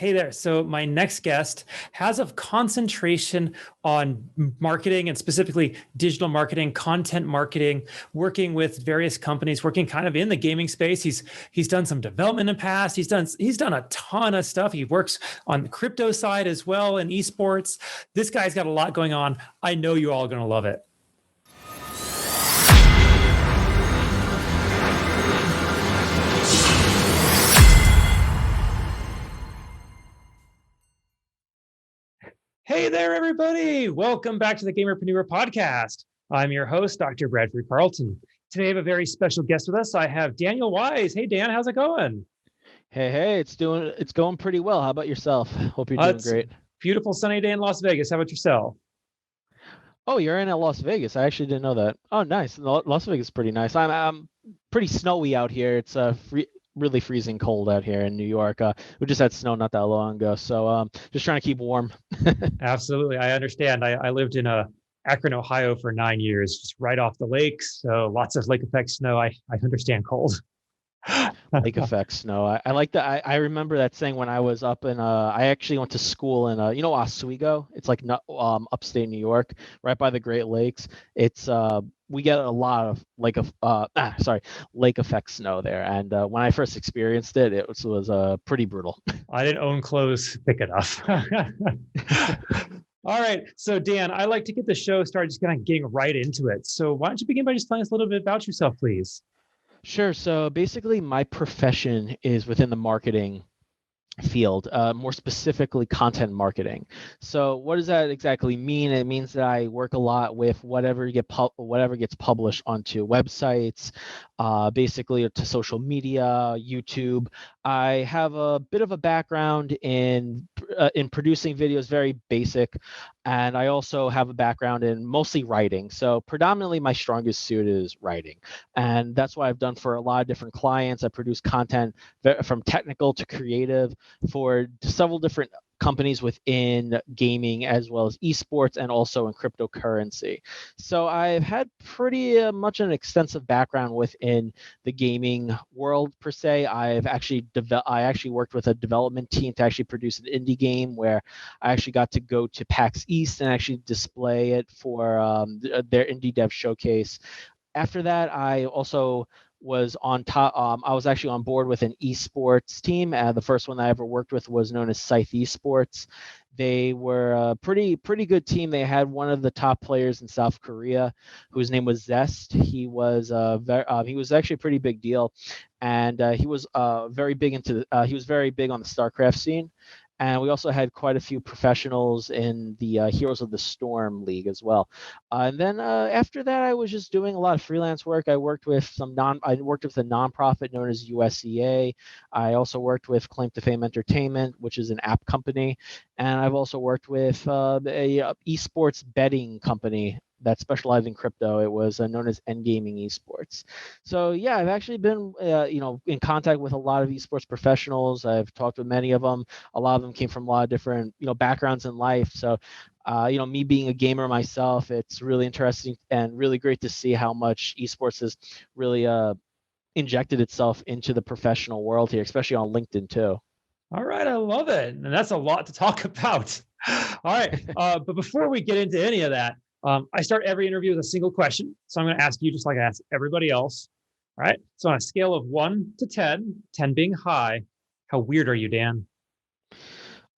Hey there. So my next guest has a concentration on marketing and specifically digital marketing, content marketing, working with various companies, working kind of in the gaming space. He's done some development in the past. He's done a ton of stuff. He works on the crypto side as well in esports. This guy's got a lot going on. I know you all are going to love it. Hey there, everybody. Welcome back to the Gamerpreneur podcast. I'm your host, Dr. Bradford Carlton. Today I have a very special guest with us. I have Daniel Wise. Hey, Dan, how's it going? Hey, it's going pretty well. How about yourself? Hope you're doing It's great. beautiful sunny day in Las Vegas. How about yourself? Oh, you're in Las Vegas. I actually didn't know that. Oh, nice. Las Vegas is pretty nice. I'm pretty snowy out here. It's really freezing cold out here in New York. We just had snow not that long ago, so just trying to keep warm. Absolutely. I understand. I lived in Akron, Ohio for 9 years, just right off the lakes. So lots of lake effect snow. I understand cold. Lake effect snow. I like that. I remember that saying when I was up in I actually went to school in Oswego. It's like upstate New York, right by the Great Lakes. It's we get a lot of lake effect snow there, and when I first experienced it, it was pretty brutal. I didn't own clothes thick enough. All right. So, Dan, I like to get the show started just kind of getting right into it. So why don't you begin by just telling us a little bit about yourself, please? Sure. So basically, my profession is within the marketing field, more specifically content marketing. So what does that exactly mean? It means that I work a lot with whatever gets published onto websites, basically to social media, YouTube. I have a bit of a background in producing videos, very basic, and I also have a background in mostly writing. So predominantly my strongest suit is writing, and that's what I've done for a lot of different clients. I produce content from technical to creative for several different companies within gaming as well as esports and also in cryptocurrency. So I've had pretty much an extensive background within the gaming world per se. I actually worked with a development team to actually produce an indie game where I actually got to go to PAX East and actually display it for their indie dev showcase. After that, I also was on top. I was actually on board with an esports team. The first one that I ever worked with was known as Scythe Esports. They were a pretty good team. They had one of the top players in South Korea, whose name was Zest. He was he was actually a pretty big deal, and he was very big on the StarCraft scene. And we also had quite a few professionals in the Heroes of the Storm League as well. And then after that, I was just doing a lot of freelance work. I worked with a nonprofit known as USEA. I also worked with Claim to Fame Entertainment, which is an app company, and I've also worked with a esports betting company that specialized in crypto. It was known as Endgaming Esports. So yeah, I've actually been in contact with a lot of esports professionals. I've talked with many of them. A lot of them came from a lot of different backgrounds in life. So me being a gamer myself, it's really interesting and really great to see how much esports has really injected itself into the professional world here, especially on LinkedIn too. All right. I love it. And that's a lot to talk about. All right. But before we get into any of that, I start every interview with a single question. So I'm going to ask you just like I ask everybody else. All right. So on a scale of 1 to 10, 10 being high, how weird are you, Dan?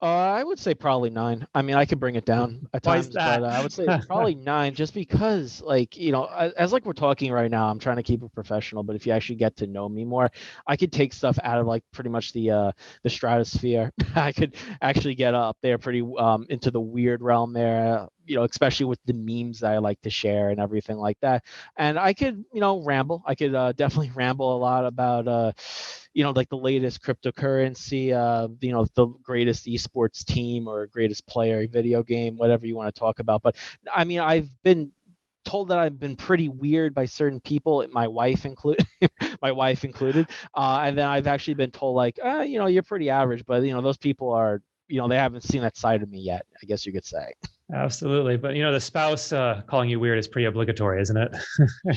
I would say probably 9. I mean, I could bring it down at Why times, is that? but I would say probably 9, just because, as like we're talking right now, I'm trying to keep it professional. But if you actually get to know me more, I could take stuff out of like pretty much the stratosphere. I could actually get up there pretty into the weird realm there. Especially with the memes that I like to share and everything like that. And I could, ramble. I could definitely ramble a lot about, like the latest cryptocurrency, the greatest esports team or greatest player, video game, whatever you want to talk about. But I mean, I've been told that I've been pretty weird by certain people, my wife included. And then I've actually been told like, you're pretty average, but those people are, they haven't seen that side of me yet, I guess you could say. Absolutely. But the spouse calling you weird is pretty obligatory, isn't it?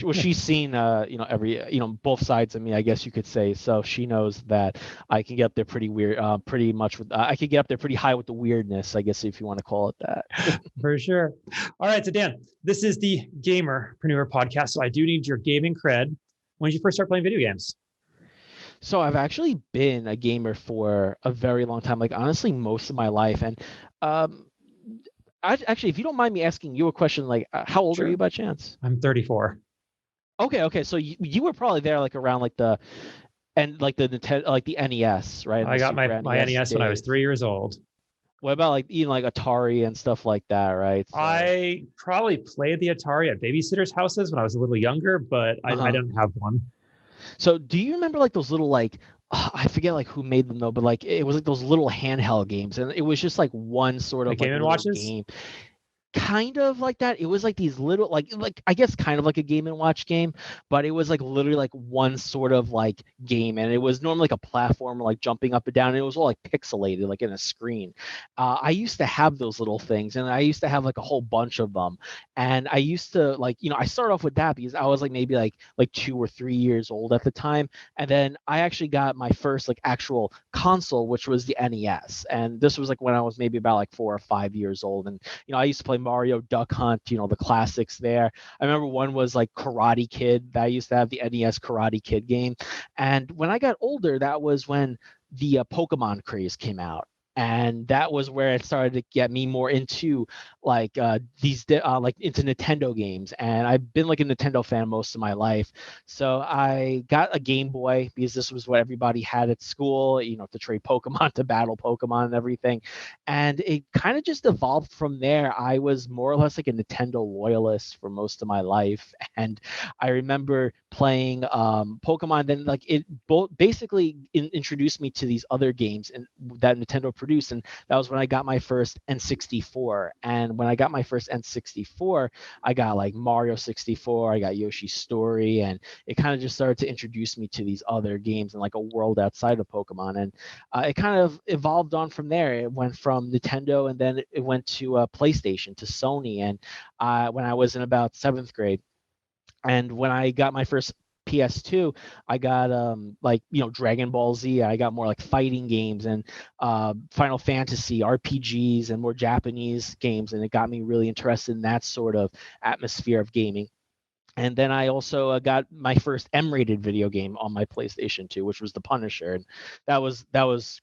Well, she's seen every both sides of me, I guess you could say. So she knows that I can get up there pretty weird, pretty much with I could get up there pretty high with the weirdness, I guess, if you want to call it that. For sure. All right. So Dan, this is the Gamerpreneur podcast. So I do need your gaming cred. When did you first start playing video games? So I've actually been a gamer for a very long time, like honestly, most of my life. And actually, if you don't mind me asking you a question, like how old are you by chance? I'm 34. Okay. So you were probably there like around like the the Nintendo, like the NES, right? I got my NES when I was 3 years old. What about like even like Atari and stuff like that, right? So, I probably played the Atari at babysitters' houses when I was a little younger, but I don't have one. So do you remember like those little like I forget like who made them though, but like it was like those little handheld games, and it was just like one sort of Like Game & Watches? game. Kind of like that. It was like these little like I guess kind of like a Game and Watch game, but it was like literally like one sort of like game, and it was normally like a platform like jumping up and down, and it was all like pixelated like in a screen. I used to have those little things, and I used to have like a whole bunch of them, and I used to like I started off with that because I was like maybe like 2 or 3 years old at the time, and then I actually got my first like actual console, which was the NES, and this was like when I was maybe about like 4 or 5 years old, and I used to play Mario Duck Hunt, the classics there. I remember one was like Karate Kid. I used to have the NES Karate Kid game. And when I got older, that was when the Pokemon craze came out. And that was where it started to get me more into like like into Nintendo games. And I've been like a Nintendo fan most of my life. So I got a Game Boy because this was what everybody had at school, to trade Pokemon, to battle Pokemon and everything. And it kind of just evolved from there. I was more or less like a Nintendo loyalist for most of my life. And I remember playing Pokemon. Then like it basically introduced me to these other games and that Nintendo produced, and that was when I got my first N64. And when I got my first N64, I got like Mario 64, I got Yoshi's Story, and it kind of just started to introduce me to these other games and like a world outside of Pokemon. And it kind of evolved on from there. It went from Nintendo, and then it went to PlayStation, to Sony. And when I was in about 7th grade, and when I got my first PS2, I got Dragon Ball Z. I got more like fighting games and Final Fantasy RPGs and more Japanese games, and it got me really interested in that sort of atmosphere of gaming. And then I also got my first M-rated video game on my PlayStation 2, which was The Punisher, and that was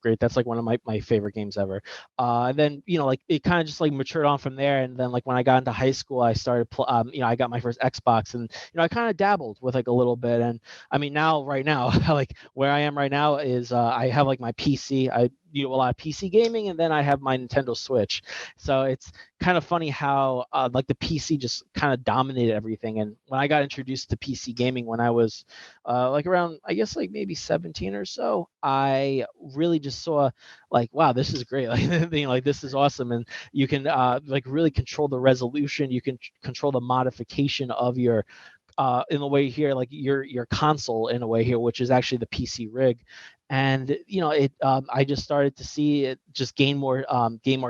great. That's like one of my favorite games ever. And then like it kind of just like matured on from there. And then like when I got into high school, I started I got my first Xbox, and I kind of dabbled with like a little bit. And I mean right now, like where I am right now is I have like my PC. I do a lot of PC gaming, and then I have my Nintendo Switch. So it's kind of funny how like the PC just kind of dominated everything. And when I got introduced to PC gaming when I was like around, I guess like maybe 17 or so, I really just saw like, wow, this is great. Like, like this is awesome. And you can like really control the resolution. You can control the modification of your in a way here, like your console in a way here, which is actually the PC rig. And it I just started to see it just gain more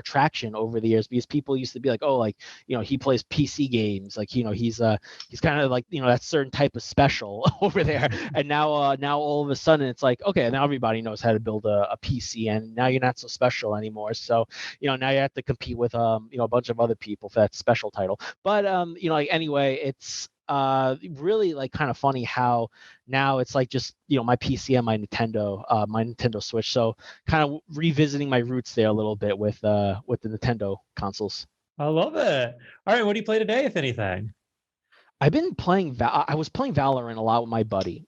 traction over the years, because people used to be like, oh, like he plays PC games, like he's kind of like that certain type of special over there. And now all of a sudden it's like, okay, now everybody knows how to build a PC, and now you're not so special anymore. So now you have to compete with a bunch of other people for that special title. But like anyway, it's really like kind of funny how now it's like just my PC and my Nintendo Switch. So kind of revisiting my roots there a little bit with the Nintendo consoles. I love it. All right, what do you play today, if anything? I've been playing I was playing Valorant a lot with my buddy.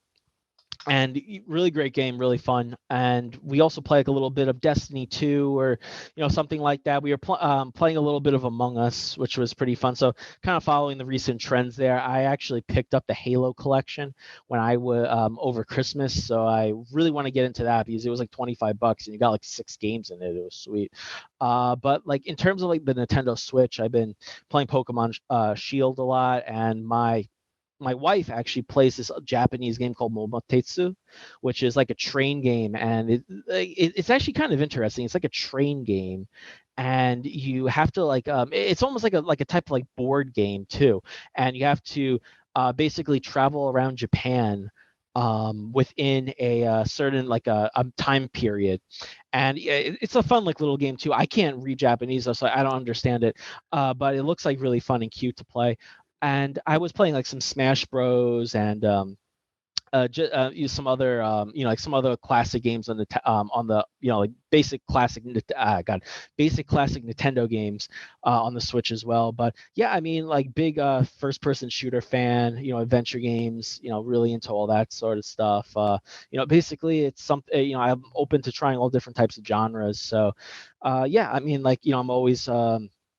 And really great game, really fun. And we also play like a little bit of Destiny 2 or something like that. We were playing a little bit of Among Us, which was pretty fun. So kind of following the recent trends there. I actually picked up the Halo collection when I was over Christmas. So I really want to get into that because it was like $25 and you got like 6 games in it. It was sweet. But like in terms of like the Nintendo Switch, I've been playing Pokemon Shield a lot, and my wife actually plays this Japanese game called Momotetsu, which is like a train game, and it's actually kind of interesting. It's like a train game, and you have to it's almost like a type of like board game too, and you have to basically travel around Japan within a certain a time period. And it's a fun like little game too. I can't read Japanese, so I don't understand it, but it looks like really fun and cute to play. And I was playing like some Smash Bros and use some other like some other classic games on the like basic classic basic classic Nintendo games on the Switch as well. But yeah, I mean, like big first person shooter fan, adventure games, really into all that sort of stuff. Basically it's something, I'm open to trying all different types of genres. So yeah, I mean, like, I'm always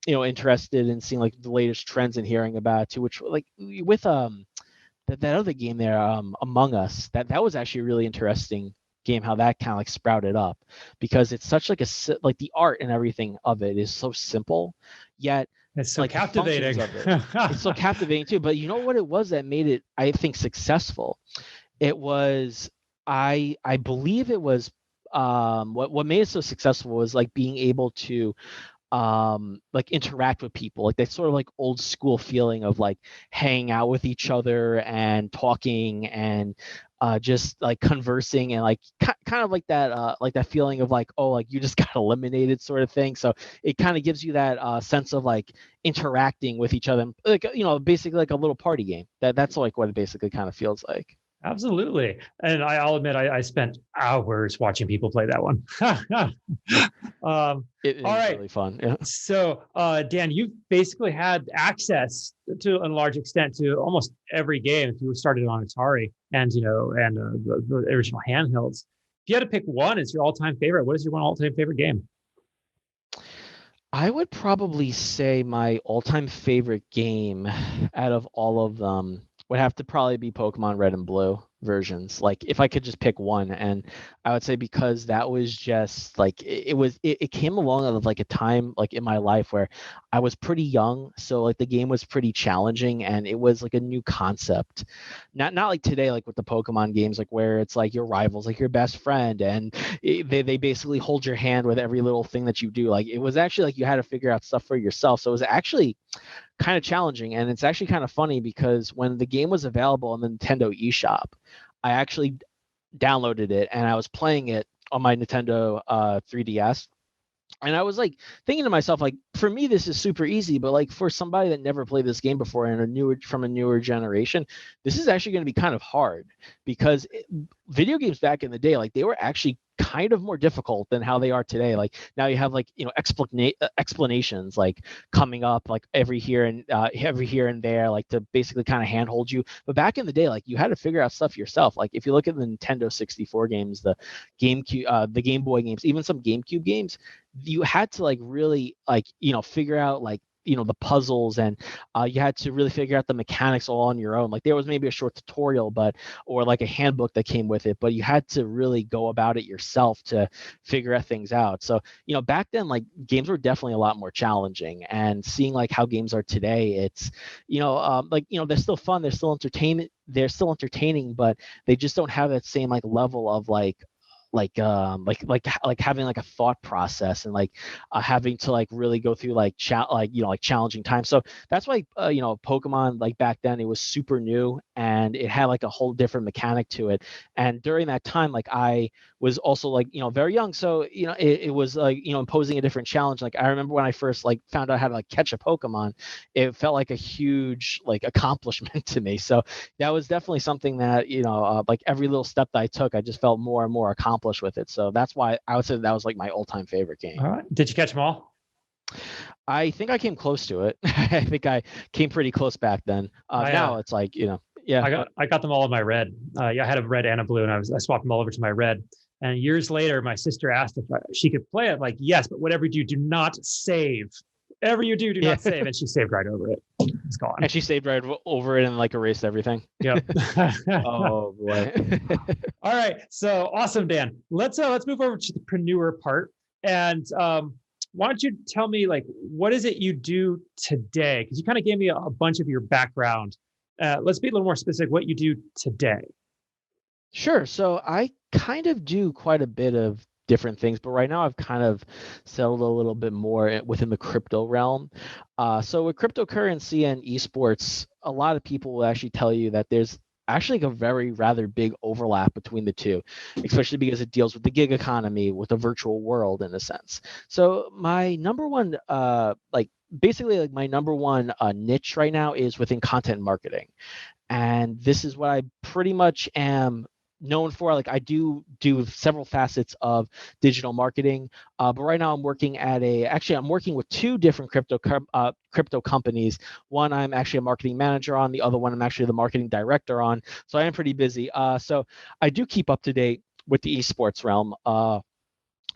interested in seeing like the latest trends and hearing about it too, which like with that other game there, Among Us, that was actually a really interesting game, how that kind of like sprouted up, because it's such like like the art and everything of it is so simple, yet It's so like the functions captivating. of it, it's so captivating too. But you know what it was that made it, I think, successful? It was, I believe it was, what made it so successful was like being able to like interact with people, like that sort of like old school feeling of like hanging out with each other and talking and just like conversing, and like kind of like that feeling of like, oh, like you just got eliminated sort of thing. So it kind of gives you that sense of like interacting with each other, like basically like a little party game. That's like what it basically kind of feels like. Absolutely. And I'll admit, I spent hours watching people play that one. It All is right. really fun. Yeah. So, Dan, you've basically had access to a large extent to almost every game if you started on Atari and, the original handhelds. If you had to pick one as your all-time favorite, what is your one all-time favorite game? I would probably say my all-time favorite game out of all of them would have to probably be Pokemon Red and Blue versions. Like if I could just pick one, and I would say because that was just like it came along of like a time like in my life where I was pretty young, so like the game was pretty challenging and it was like a new concept. Not like today, like with the Pokemon games, like where it's like your rivals, like your best friend, and they basically hold your hand with every little thing that you do. Like it was actually like you had to figure out stuff for yourself. So it was actually kind of challenging, and it's actually kind of funny because when the game was available on the Nintendo eShop, I actually downloaded it and I was playing it on my Nintendo 3DS. And I was like thinking to myself, like, for me, this is super easy, but like for somebody that never played this game before and from a newer generation, this is actually going to be kind of hard because video games back in the day, like they were actually kind of more difficult than how they are today. Like now you have like explanations like coming up like every here and there, like to basically kind of handhold you. But back in the day, like you had to figure out stuff yourself. Like if you look at the Nintendo 64 games, the GameCube, the Game Boy games, even some GameCube games, you had to like really like figure out like the puzzles, and you had to really figure out the mechanics all on your own. Like there was maybe a short tutorial or like a handbook that came with it, but you had to really go about it yourself to figure out things out. So back then, like games were definitely a lot more challenging, and seeing like how games are today, it's they're still fun, they're still entertaining, but they just don't have that same like level of like having like a thought process, and like having to like really go through like challenging times. So that's why Pokemon, like back then, it was super new and it had like a whole different mechanic to it. And during that time, like I was also like very young, so it was like imposing a different challenge. Like I remember when I first like found out how to like catch a Pokemon, it felt like a huge like accomplishment to me. So that was definitely something that like every little step that I took, I just felt more and more accomplished with it. So that's why I would say that was like my all-time favorite game. All right. Did you catch them all? I think I came close to it. I think I came pretty close back then. Now it's like yeah. I got them all in my red. Yeah, I had a red and a blue, and I swapped them all over to my red. And years later, my sister asked if she could play it. I'm like, yes, but whatever you do not save. Whatever you do not save. And she saved right over it. It's gone. And she saved right over it and like erased everything. Yep. Oh boy. All right. So awesome, Dan. Let's move over to the preneur part. And why don't you tell me like what is it you do today? Because you kind of gave me a bunch of your background. Let's be a little more specific. What you do today? Sure. So I kind of do quite a bit of different things, but right now I've kind of settled a little bit more within the crypto realm. So with cryptocurrency and esports, a lot of people will actually tell you that there's actually like a very rather big overlap between the two, especially because it deals with the gig economy, with the virtual world in a sense. So my number one basically like my number one niche right now is within content marketing, and this is what I pretty much am known for. Like I do several facets of digital marketing, but right now I'm working I'm working with two different crypto companies. One I'm actually a marketing manager on, the other one I'm actually the marketing director on, so I am pretty busy. So I do keep up to date with the esports realm,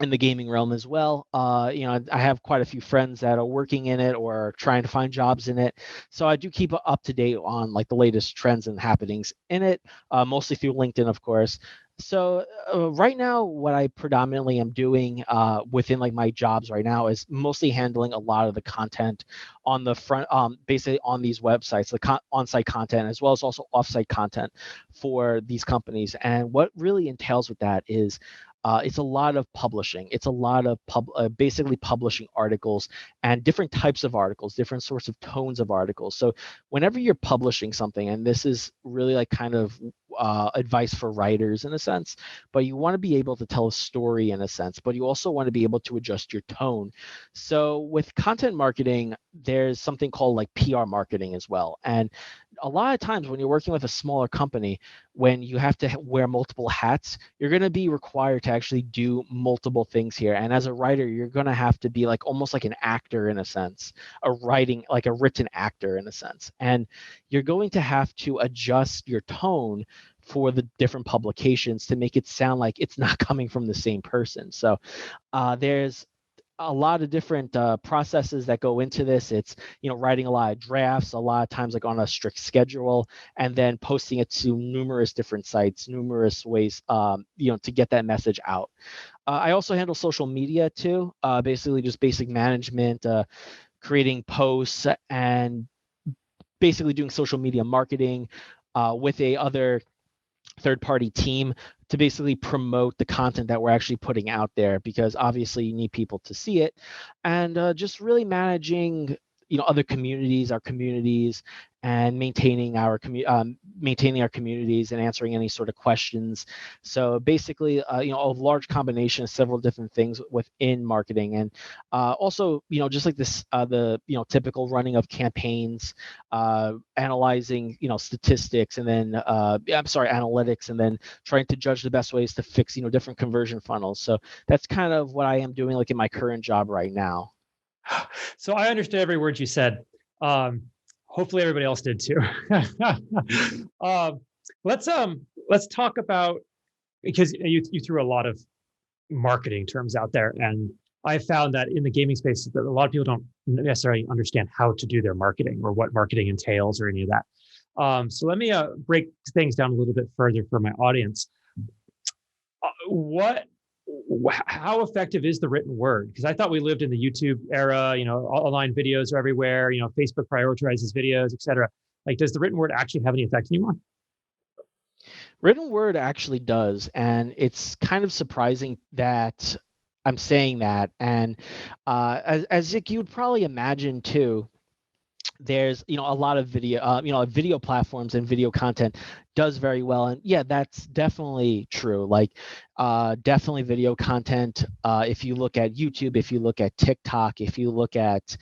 in the gaming realm as well. I have quite a few friends that are working in it or trying to find jobs in it. So I do keep up to date on like the latest trends and happenings in it, mostly through LinkedIn, of course. So right now, what I predominantly am doing within like my jobs right now is mostly handling a lot of the content on the front, basically on these websites, the on-site content as well as also off-site content for these companies. And what really entails with that is it's a lot of publishing. It's a lot of basically publishing articles and different types of articles, different sorts of tones of articles. So whenever you're publishing something, and this is really like kind of advice for writers in a sense, but you want to be able to tell a story in a sense, but you also want to be able to adjust your tone. So with content marketing, there's something called like PR marketing as well. And a lot of times when you're working with a smaller company, when you have to wear multiple hats, you're going to be required to actually do multiple things here. And as a writer, you're going to have to be like almost like an actor in a sense, like a written actor in a sense. And you're going to have to adjust your tone for the different publications to make it sound like it's not coming from the same person. So there's a lot of different processes that go into this. It's writing a lot of drafts, a lot of times like on a strict schedule, and then posting it to numerous different sites, numerous ways to get that message out. I also handle social media too, basically just basic management, creating posts, and basically doing social media marketing with a other third-party team to basically promote the content that we're actually putting out there, because obviously you need people to see it. And just really managing other communities, our communities, and maintaining our communities and answering any sort of questions. So basically a large combination of several different things within marketing. And also just like this the typical running of campaigns, analyzing statistics, and then analytics, and then trying to judge the best ways to fix different conversion funnels. So that's kind of what I am doing like in my current job right now. So I understood every word you said. Hopefully everybody else did too. um, let's talk about, because you threw a lot of marketing terms out there, and I found that in the gaming space that a lot of people don't necessarily understand how to do their marketing or what marketing entails or any of that. So let me break things down a little bit further for my audience. How effective is the written word? Because I thought we lived in the YouTube era, online videos are everywhere, Facebook prioritizes videos, etc. Like, does the written word actually have any effect anymore? Written word actually does, and it's kind of surprising that I'm saying that. And as you would probably imagine too, there's a lot of video platforms and video content does very well. And yeah, that's definitely true. Like definitely video content, if you look at YouTube, if you look at TikTok, if you look at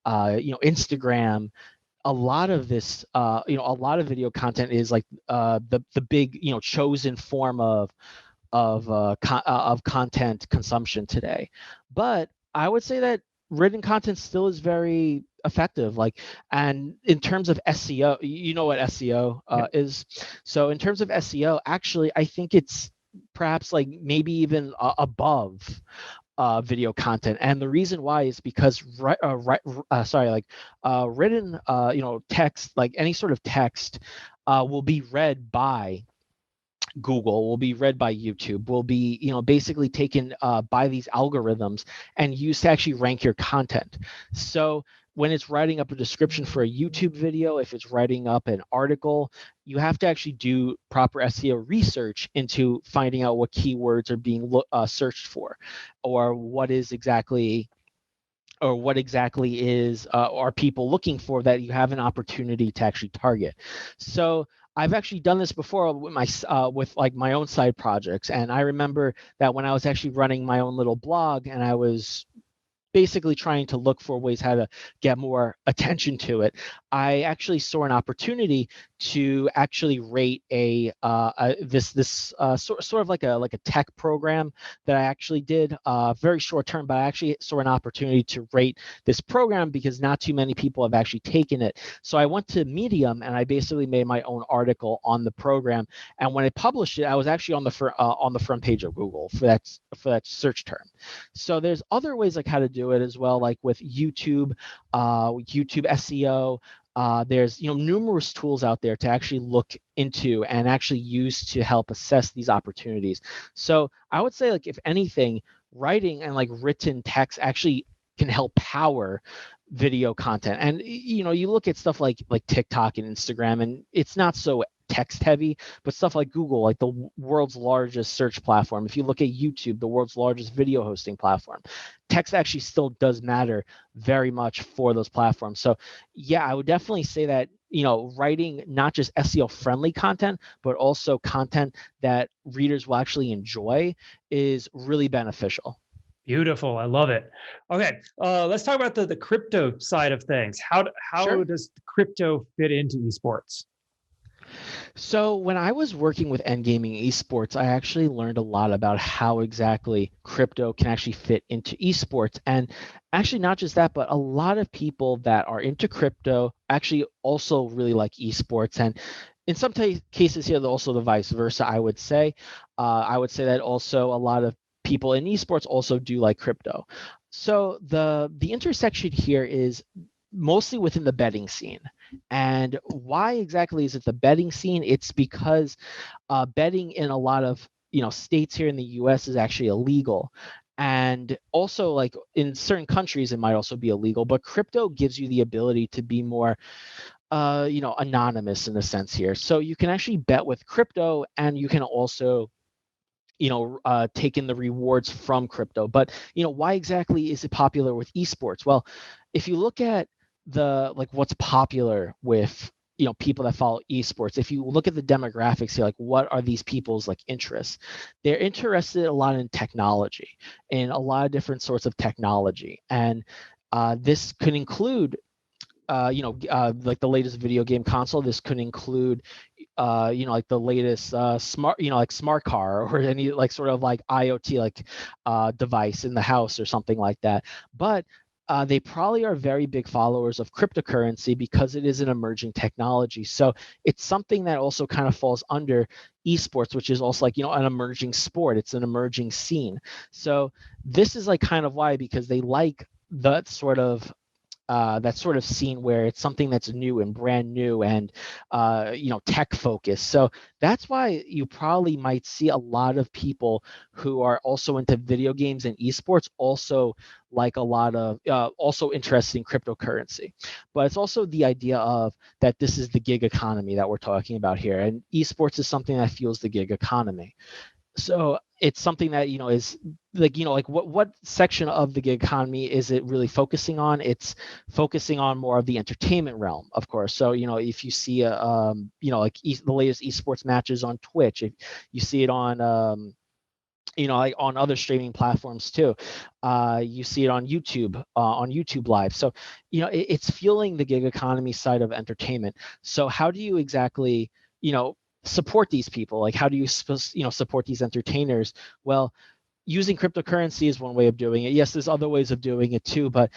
Instagram, a lot of this a lot of video content is like the big chosen form of content consumption today. But I would say that written content still is very effective. Like, and in terms of SEO, you know what SEO is. So in terms of SEO, actually, I think it's perhaps like maybe even above video content. And the reason why is because written text, like any sort of text, will be read by Google, will be read by YouTube, will be, basically taken by these algorithms and used to actually rank your content. So when it's writing up a description for a YouTube video, if it's writing up an article, you have to actually do proper SEO research into finding out what keywords are being searched for, or what exactly is are people looking for that you have an opportunity to actually target. So I've actually done this before with my own side projects, and I remember that when I was actually running my own little blog and I was basically trying to look for ways how to get more attention to it, I actually saw an opportunity to actually rate sort of like a tech program that I actually did, very short term, but I actually saw an opportunity to rate this program because not too many people have actually taken it. So I went to Medium and I basically made my own article on the program, and when I published it, I was actually on the front page of Google for that search term. So there's other ways like how to do it as well, like with YouTube SEO. There's numerous tools out there to actually look into and actually use to help assess these opportunities. So I would say, like, if anything, writing and like written text actually can help power video content. And you look at stuff like TikTok and Instagram, and it's not so text heavy, but stuff like Google, like the world's largest search platform. If you look at YouTube, the world's largest video hosting platform, text actually still does matter very much for those platforms. So yeah, I would definitely say that, writing not just SEO friendly content, but also content that readers will actually enjoy is really beneficial. Beautiful. I love it. Okay. Let's talk about the crypto side of things. How Sure. does crypto fit into esports? So when I was working with Endgaming Esports, I actually learned a lot about how exactly crypto can actually fit into esports. And actually not just that, but a lot of people that are into crypto actually also really like esports. And in some cases here, also the vice versa, I would say. I would say that also a lot of people in esports also do like crypto. So the intersection here is mostly within the betting scene. And why exactly is it the betting scene? It's because betting in a lot of states here in the U.S. is actually illegal. And also, like, in certain countries, it might also be illegal. But crypto gives you the ability to be more anonymous in a sense here. So you can actually bet with crypto, and you can also take in the rewards from crypto. But why exactly is it popular with esports? Well, if you look at what's popular with people that follow esports, if you look at the demographics here, like, what are these people's like interests? They're interested a lot in technology, in a lot of different sorts of technology, and this could include like the latest video game console. This could include like the latest smart, like smart car, or any like sort of like IoT like device in the house or something like that. But they probably are very big followers of cryptocurrency because it is an emerging technology. So it's something that also kind of falls under esports, which is also like an emerging sport. It's an emerging scene. So this is like kind of why, because they like that sort of scene where it's something that's new and brand new and tech focused. So that's why you probably might see a lot of people who are also into video games and esports also like a lot of also interested in cryptocurrency. But it's also the idea of that this is the gig economy that we're talking about here, and esports is something that fuels the gig economy. So it's something that is like what section of the gig economy is it really focusing on? It's focusing on more of the entertainment realm, of course. So if you see like the latest esports matches on Twitch, if you see it on like on other streaming platforms too, you see it on YouTube Live. So it's fueling the gig economy side of entertainment. So how do you exactly support these people? Like, how do you support these entertainers? Well, using cryptocurrency is one way of doing it. Yes, there's other ways of doing it too, but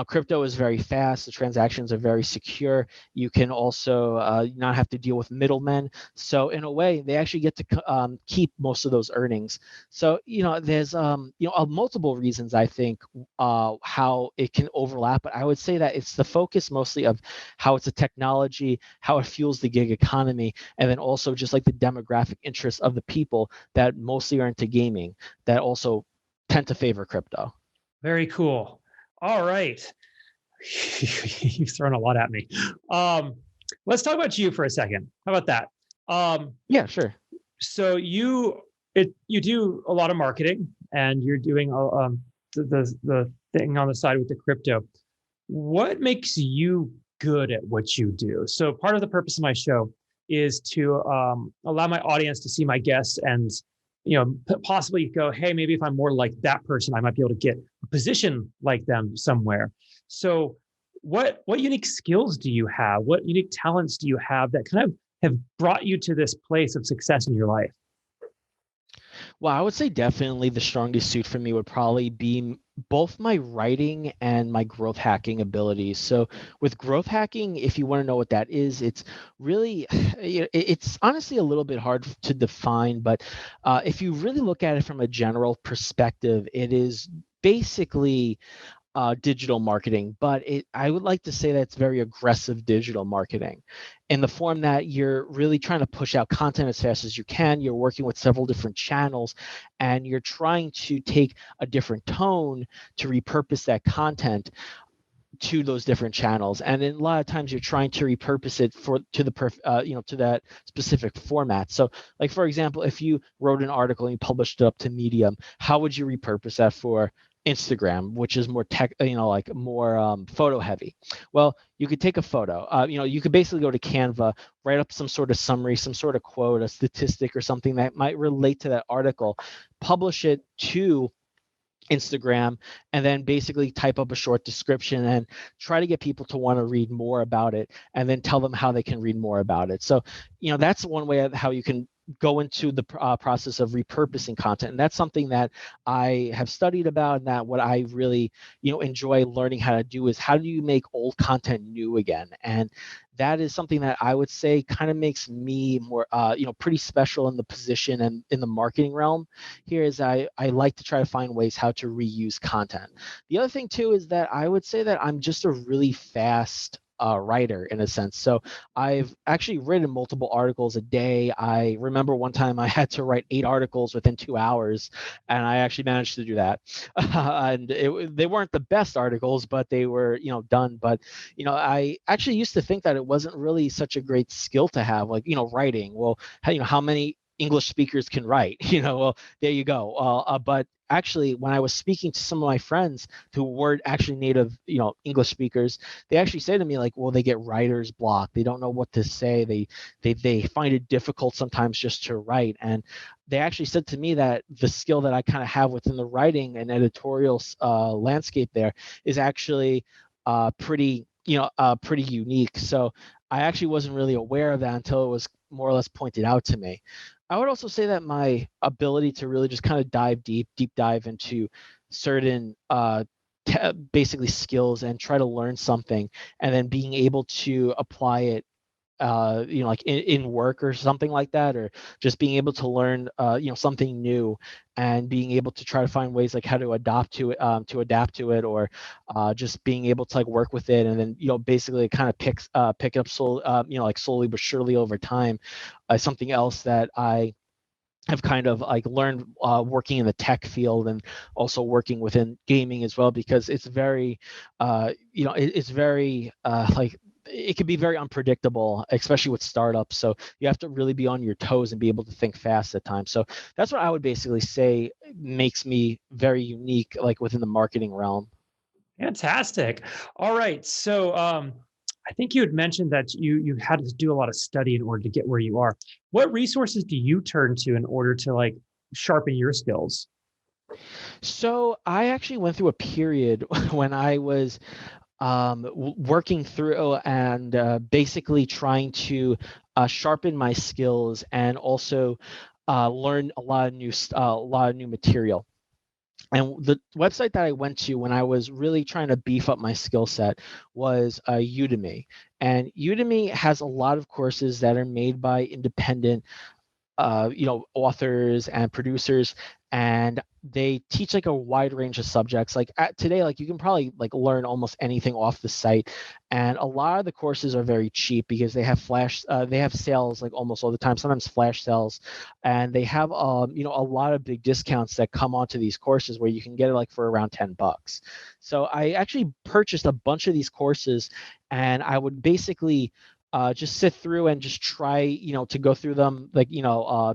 crypto is very fast. The transactions are very secure. You can also not have to deal with middlemen. So in a way, they actually get to keep most of those earnings. So there's multiple reasons I think how it can overlap. But I would say that it's the focus mostly of how it's a technology, how it fuels the gig economy, and then also just like the demographic interests of the people that mostly are into gaming that also tend to favor crypto. Very cool. All right. You've thrown a lot at me. Um, let's talk about you for a second. How about that? Yeah, sure. So you do a lot of marketing, and you're doing the thing on the side with the crypto. What makes you good at what you do? So part of the purpose of my show is to allow my audience to see my guests and possibly go, hey, maybe if I'm more like that person, I might be able to get a position like them somewhere. So what unique skills do you have? What unique talents do you have that kind of have brought you to this place of success in your life? Well, I would say definitely the strongest suit for me would probably be both my writing and my growth hacking abilities. So with growth hacking, if you want to know what that is, it's really, it's honestly a little bit hard to define, but if you really look at it from a general perspective, it is basically digital marketing, but I would like to say that it's very aggressive digital marketing in the form that you're really trying to push out content as fast as you can. You're working with several different channels and you're trying to take a different tone to repurpose that content to those different channels, and then a lot of times you're trying to repurpose it to that specific format. So like for example, if you wrote an article and you published it up to Medium, how would you repurpose that for Instagram, which is more tech, like more photo heavy? Well, you could take a photo. You could basically go to Canva, write up some sort of summary, some sort of quote, a statistic, or something that might relate to that article, publish it to Instagram, and then basically type up a short description and try to get people to want to read more about it, and then tell them how they can read more about it. So, that's one way of how you can go into the process of repurposing content, and that's something that I have studied about, and that what I really enjoy learning how to do is how do you make old content new again. And that is something that I would say kind of makes me more pretty special in the position and in the marketing realm. Here is I like to try to find ways how to reuse content. The other thing too is that I would say that I'm just a really fast writer in a sense. So I've actually written multiple articles a day. I remember one time I had to write 8 articles within 2 hours, and I actually managed to do that. And they weren't the best articles, but they were done. But I actually used to think that it wasn't really such a great skill to have, like writing. Well, how many English speakers can write? Well, there you go. But actually, when I was speaking to some of my friends who were actually native, English speakers, they actually say to me like, well, they get writer's block. They don't know what to say. They find it difficult sometimes just to write. And they actually said to me that the skill that I kind of have within the writing and editorial landscape there is actually pretty pretty unique. So I actually wasn't really aware of that until it was more or less pointed out to me. I would also say that my ability to really just kind of deep dive into certain basically skills and try to learn something, and then being able to apply it like in work or something like that, or just being able to learn something new, and being able to try to find ways like how to adapt to it, or just being able to like work with it, and then basically kind of pick it up like slowly but surely over time. Something else that I have kind of like learned working in the tech field, and also working within gaming as well, because it's very it's very like it can be very unpredictable, especially with startups. So you have to really be on your toes and be able to think fast at times. So that's what I would basically say makes me very unique, like within the marketing realm. Fantastic. All right. So I think you had mentioned that you had to do a lot of study in order to get where you are. What resources do you turn to in order to like sharpen your skills? So I actually went through a period when I was working through and basically trying to sharpen my skills, and also learn a lot of new material. And the website that I went to when I was really trying to beef up my skill set was Udemy. And Udemy has a lot of courses that are made by independent authors and producers, and they teach like a wide range of subjects. Like today, like you can probably like learn almost anything off the site, and a lot of the courses are very cheap because they have they have sales like almost all the time, sometimes flash sales, and they have a lot of big discounts that come onto these courses where you can get it like for around $10. So I actually purchased a bunch of these courses, and I would basically just sit through and just try, to go through them like,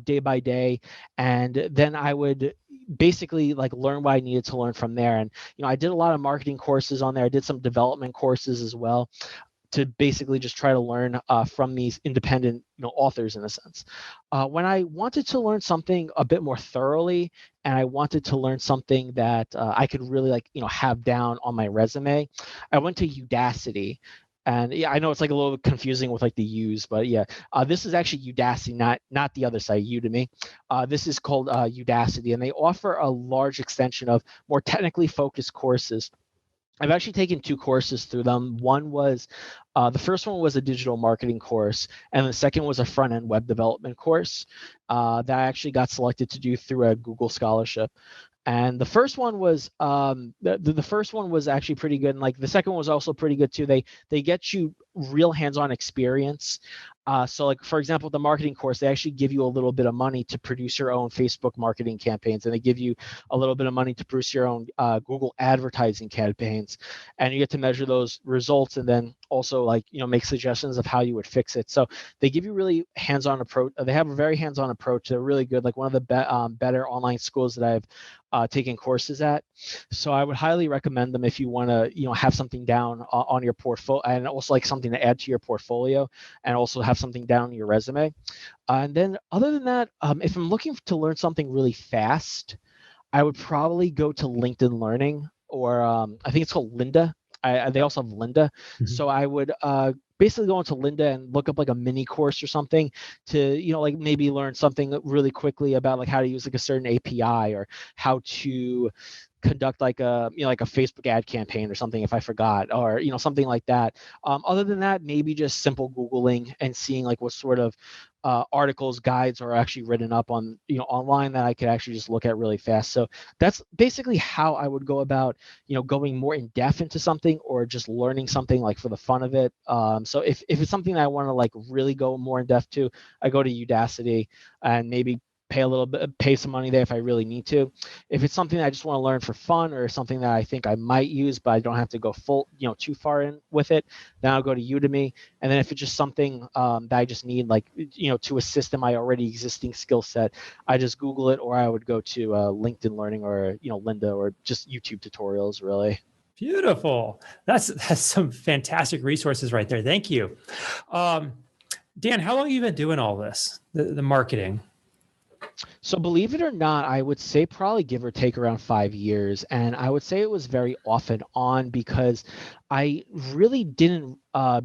day by day. And then I would basically like learn what I needed to learn from there. And, I did a lot of marketing courses on there. I did some development courses as well to basically just try to learn from these independent, authors in a sense. When I wanted to learn something a bit more thoroughly, and I wanted to learn something that I could really like, have down on my resume, I went to Udacity. And yeah, I know it's like a little confusing with like the U's, but yeah, this is actually Udacity, not the other side, Udemy. This is called Udacity, and they offer a large extension of more technically focused courses. I've actually taken 2 courses through them. The first one was a digital marketing course, and the second was a front-end web development course that I actually got selected to do through a Google scholarship. And the first one was the first one was actually pretty good, and like the second one was also pretty good too. They get you real hands-on experience. So like for example, the marketing course, they actually give you a little bit of money to produce your own Facebook marketing campaigns, and they give you a little bit of money to produce your own Google advertising campaigns, and you get to measure those results, and then also like make suggestions of how you would fix it. So they give you really hands-on approach. They have a very hands-on approach. They're really good. Like one of the better online schools that I've taken courses at. So I would highly recommend them if you want to have something down on your portfolio, and also like something to add to your portfolio, and also have something down on your resume. And then other than that, if I'm looking to learn something really fast, I would probably go to LinkedIn Learning, or I think it's called Lynda. They also have Lynda. Mm-hmm. So I would basically go into Lynda and look up like a mini course or something to, like maybe learn something really quickly about like how to use like a certain API, or how to conduct like a like a Facebook ad campaign or something if I forgot, or something like that. Other than that, maybe just simple Googling and seeing like what sort of articles, guides are actually written up on online that I could actually just look at really fast. So that's basically how I would go about going more in depth into something, or just learning something like for the fun of it. So if it's something that I want to like really go more in depth to, I go to Udacity and maybe pay some money there if I really need to. If it's something that I just want to learn for fun, or something that I think I might use but I don't have to go full too far in with it, then I'll go to Udemy. And then if it's just something that I just need like to assist in my already existing skill set, I just Google it, or I would go to LinkedIn Learning, or Lynda, or just YouTube tutorials really. Beautiful. That's some fantastic resources right there. Thank you. Dan, how long have you been doing all this, the marketing? So believe it or not, I would say probably give or take around 5 years. And I would say it was very off and on, because I really didn't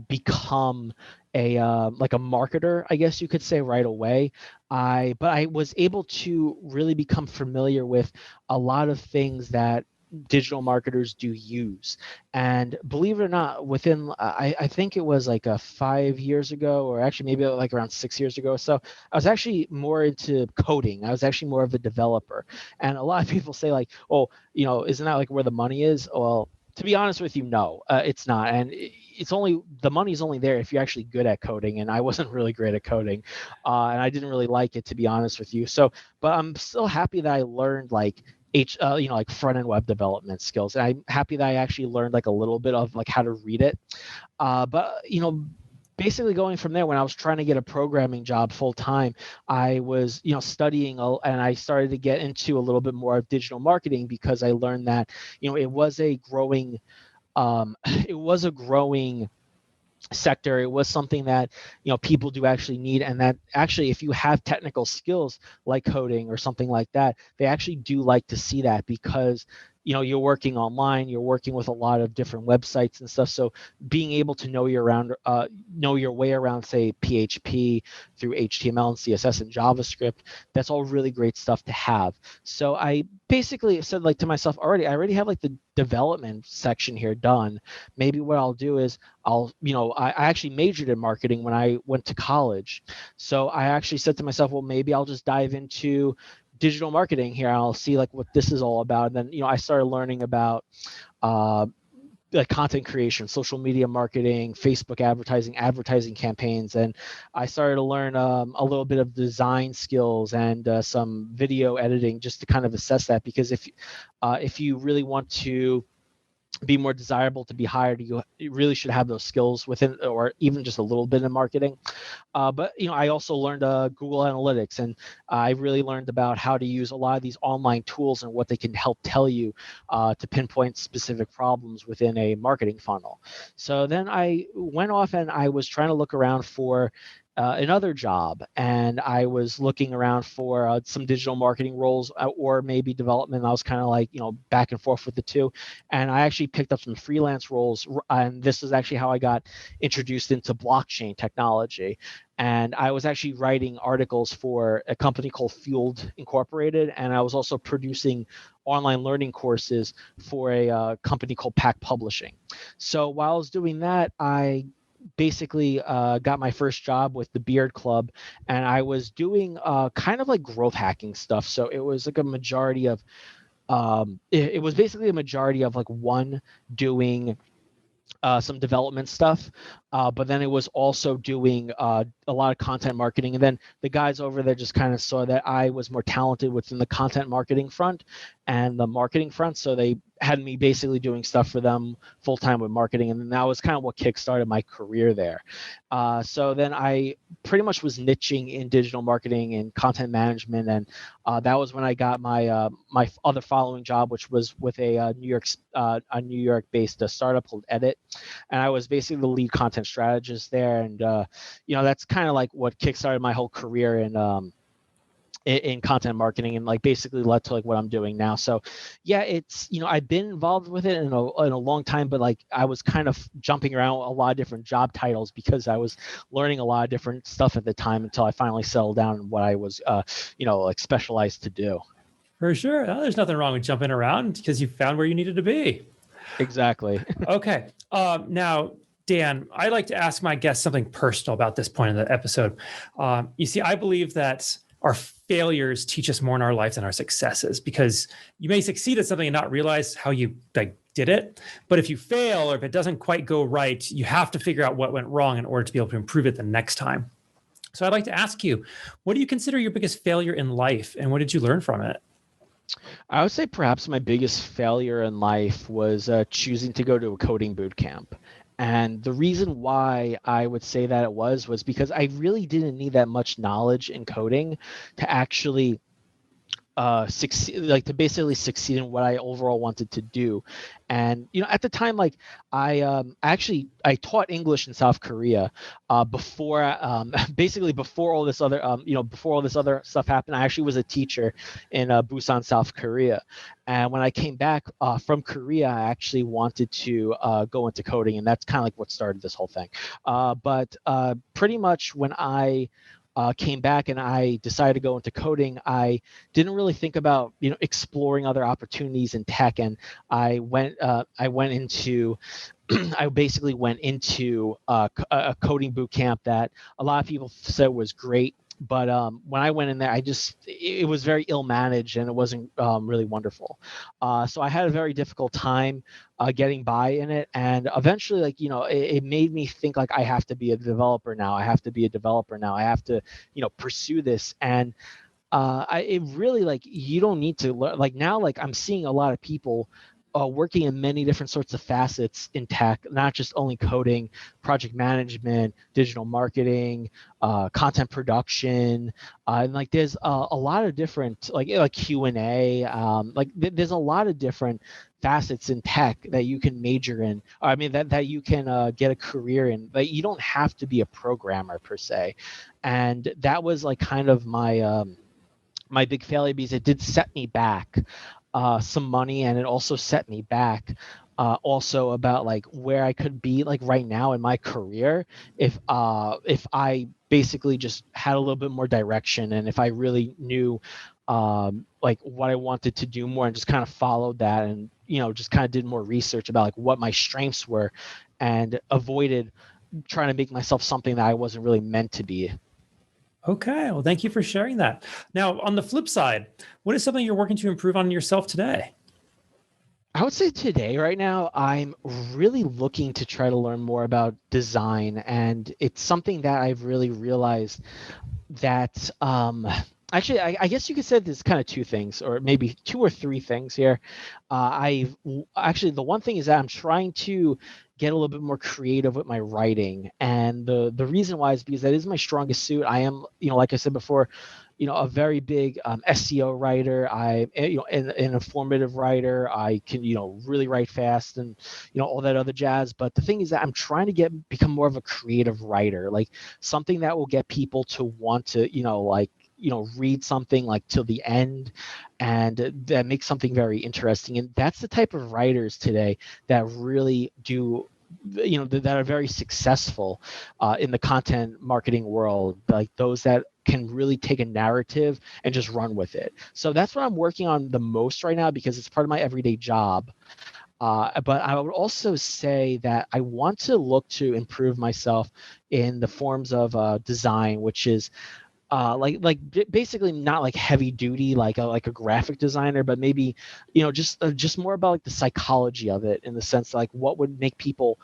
become a like a marketer, I guess you could say, right away. But I was able to really become familiar with a lot of things that digital marketers do use. And believe it or not, within I think it was like 5 years ago, or actually maybe like around 6 years ago. So I was actually more into coding. I was actually more of a developer. And a lot of people say like, oh, isn't that like where the money is? Well, to be honest with you, no, it's not. And it's only, the money's only there if you're actually good at coding. And I wasn't really great at coding, and I didn't really like it, to be honest with you. So, but I'm still happy that I learned like like front end web development skills. And I'm happy that I actually learned like a little bit of like how to read it. But basically going from there, when I was trying to get a programming job full time, I was studying, and I started to get into a little bit more of digital marketing, because I learned that it was a growing sector. It was something that people do actually need, and that actually, if you have technical skills like coding or something like that, they actually do like to see that, because you're working online, you're working with a lot of different websites and stuff. So being able to know your way around, say, PHP through HTML and CSS and JavaScript, that's all really great stuff to have. So I basically said, like, to myself, I already have like the development section here done. Maybe what I'll do is I actually majored in marketing when I went to college. So I actually said to myself, well, maybe I'll just dive into digital marketing here. I'll see like what this is all about. And then, I started learning about like content creation, social media marketing, Facebook advertising campaigns. And I started to learn a little bit of design skills and some video editing, just to kind of assess that. Because if you really want to be more desirable to be hired, you really should have those skills within, or even just a little bit in marketing. But I also learned Google Analytics, and I really learned about how to use a lot of these online tools and what they can help tell you to pinpoint specific problems within a marketing funnel. So then I went off and I was trying to look around for another job, and I was looking around for some digital marketing roles or maybe development. I was kind of like, back and forth with the two, and I actually picked up some freelance roles, and this is actually how I got introduced into blockchain technology. And I was actually writing articles for a company called Fueled Incorporated, and I was also producing online learning courses for a company called Pack Publishing. So while I was doing that, I basically got my first job with the Beard Club, and I was doing kind of like growth hacking stuff. So it was like a majority of it was basically a majority of like one doing some development stuff, but then it was also doing a lot of content marketing. And then the guys over there just kind of saw that I was more talented within the content marketing front and the marketing front, so they had me basically doing stuff for them full time with marketing, and then that was kind of what kickstarted my career there. So then I pretty much was niching in digital marketing and content management, and that was when I got my my other following job, which was with a New York based startup called Edit, and I was basically the lead content strategist there. And that's kind of like what kickstarted my whole career in content marketing, and like basically led to like what I'm doing now. So yeah, it's I've been involved with it in a long time, but like I was kind of jumping around a lot of different job titles because I was learning a lot of different stuff at the time until I finally settled down in what I was like specialized to do. For sure. Well, there's nothing wrong with jumping around because you found where you needed to be. Exactly. Okay. Now, Dan, I like to ask my guests something personal about this point in the episode. You see, I believe that our failures teach us more in our life than our successes, because you may succeed at something and not realize how you did it. But if you fail, or if it doesn't quite go right, you have to figure out what went wrong in order to be able to improve it the next time. So I'd like to ask you, what do you consider your biggest failure in life, and what did you learn from it? I would say perhaps my biggest failure in life was choosing to go to a coding boot camp. And the reason why I would say that it was because I really didn't need that much knowledge in coding to actually succeed, like to basically succeed in what I overall wanted to do. And at the time, like I taught English in South Korea before basically before all this other before all this other stuff happened. I actually was a teacher in Busan, South Korea. And when I came back from Korea, I actually wanted to go into coding, and that's kind of like what started this whole thing. But pretty much when I came back and I decided to go into coding, I didn't really think about exploring other opportunities in tech, and I went into I basically went into a coding boot camp that a lot of people said was great. But when I went in there, it was very ill managed, and it wasn't really wonderful. So I had a very difficult time getting by in it. And eventually, like, it made me think like I have to be a developer now. I have to, pursue this. And it really, like, you don't need to learn. Like now, like I'm seeing a lot of people working in many different sorts of facets in tech, not just only coding, project management, digital marketing, content production, and like there's a lot of different like Q&A, there's a lot of different facets in tech that you can major in. I mean that you can get a career in. But you don't have to be a programmer per se, and that was like kind of my my big failure, because it did set me back some money, and it also set me back also about like where I could be like right now in my career if I basically just had a little bit more direction, and if I really knew like what I wanted to do more and just kind of followed that, and just kind of did more research about like what my strengths were and avoided trying to make myself something that I wasn't really meant to be. Okay. Well, thank you for sharing that. Now, on the flip side, what is something you're working to improve on yourself today? I would say today, right now, I'm really looking to try to learn more about design. And it's something that I've really realized that actually, I guess you could say there's kind of two things, or maybe two or three things here. I've actually, the one thing is that I'm trying to get a little bit more creative with my writing. And the reason why is because that is my strongest suit. I am, like I said before, a very big SEO writer. I, an informative writer. I can, really write fast and, all that other jazz. But the thing is that I'm trying to become more of a creative writer, like something that will get people to want to, read something like till the end, and that makes something very interesting. And that's the type of writers today that really do, that are very successful in the content marketing world, like those that can really take a narrative and just run with it. So that's what I'm working on the most right now, because it's part of my everyday job. But I would also say that I want to look to improve myself in the forms of design, which is basically not like heavy duty like a graphic designer, but maybe just more about like the psychology of it, in the sense like what would make people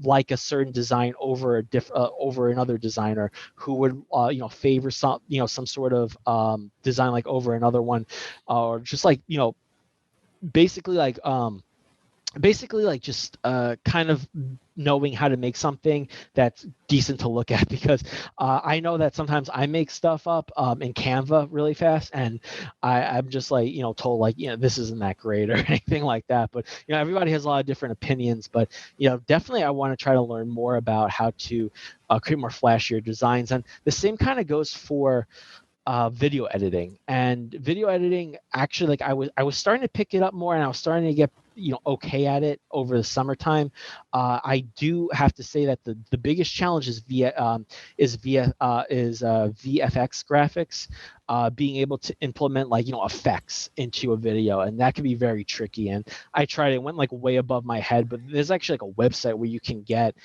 like a certain design over over another designer, who would favor some sort of design like over another one, or just like basically like just kind of knowing how to make something that's decent to look at, because I know that sometimes I make stuff up in Canva really fast, and I'm just like told like this isn't that great or anything like that. But everybody has a lot of different opinions. But definitely I want to try to learn more about how to create more flashier designs, and the same kind of goes for video editing. And video editing, actually, like I was starting to pick it up more, and I was starting to get okay at it over the summertime. I do have to say that the biggest challenge is VFX graphics, being able to implement like effects into a video, and that can be very tricky. And I tried it, went like way above my head, but there's actually like a website where you can get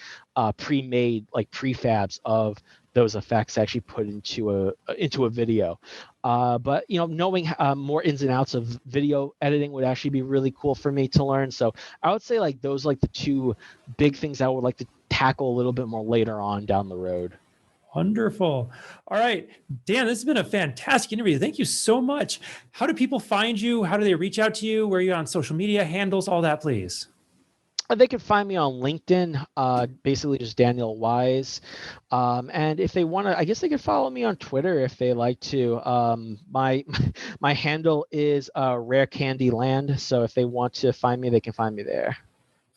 pre-made like prefabs of those effects actually put into a video. But knowing more ins and outs of video editing would actually be really cool for me to learn. So I would say like those like the two big things I would like to tackle a little bit more later on down the road. Wonderful. All right, Dan, this has been a fantastic interview. Thank you so much. How do people find you? How do they reach out to you? Where are you on social media handles? All that, please. They can find me on LinkedIn, basically just Daniel Wise. And if they want to, I guess they can follow me on Twitter if they like to. My my handle is Rare Candy Land. So if they want to find me, they can find me there.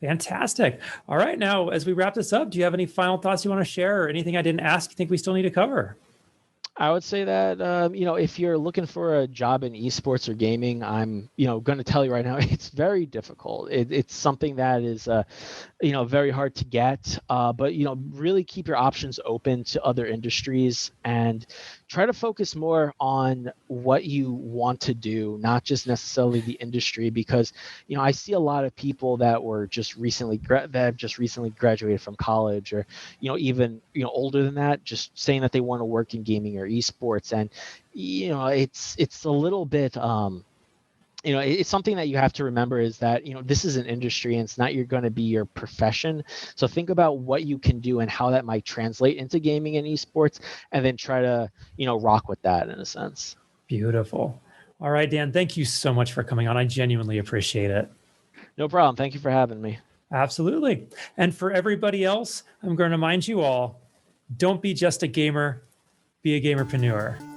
Fantastic. All right, now as we wrap this up, do you have any final thoughts you want to share, or anything I didn't ask you think we still need to cover? I would say that if you're looking for a job in esports or gaming, I'm going to tell you right now, it's very difficult. It's something that is very hard to get. But really keep your options open to other industries, and try to focus more on what you want to do, not just necessarily the industry. Because I see a lot of people that were just recently that have just recently graduated from college, or even older than that, just saying that they want to work in gaming or esports. And it's a little bit it's something that you have to remember, is that this is an industry, and it's not you're going to be your profession. So think about what you can do and how that might translate into gaming and esports, and then try to rock with that in a sense. Beautiful. All right, Dan, thank you so much for coming on. I genuinely appreciate it. No problem. Thank you for having me. Absolutely. And for everybody else, I'm going to remind you all, don't be just a gamer, be a gamerpreneur.